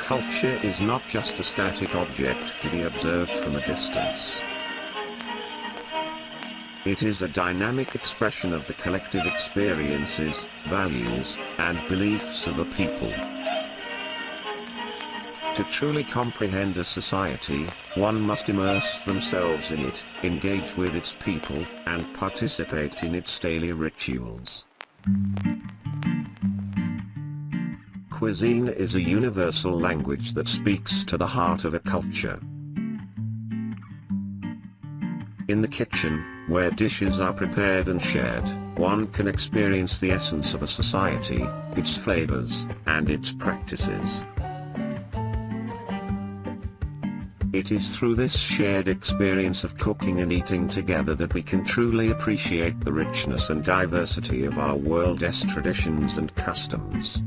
Culture is not just a static object to be observed from a distance. It is a dynamic expression of the collective experiences, values, and beliefs of a people. To truly comprehend a society, one must immerse themselves in it, engage with its people, and participate in its daily rituals. Cuisine is a universal language that speaks to the heart of a culture. In the kitchen, where dishes are prepared and shared, one can experience the essence of a society, its flavors, and its practices. It is through this shared experience of cooking and eating together that we can truly appreciate the richness and diversity of our world's traditions and customs.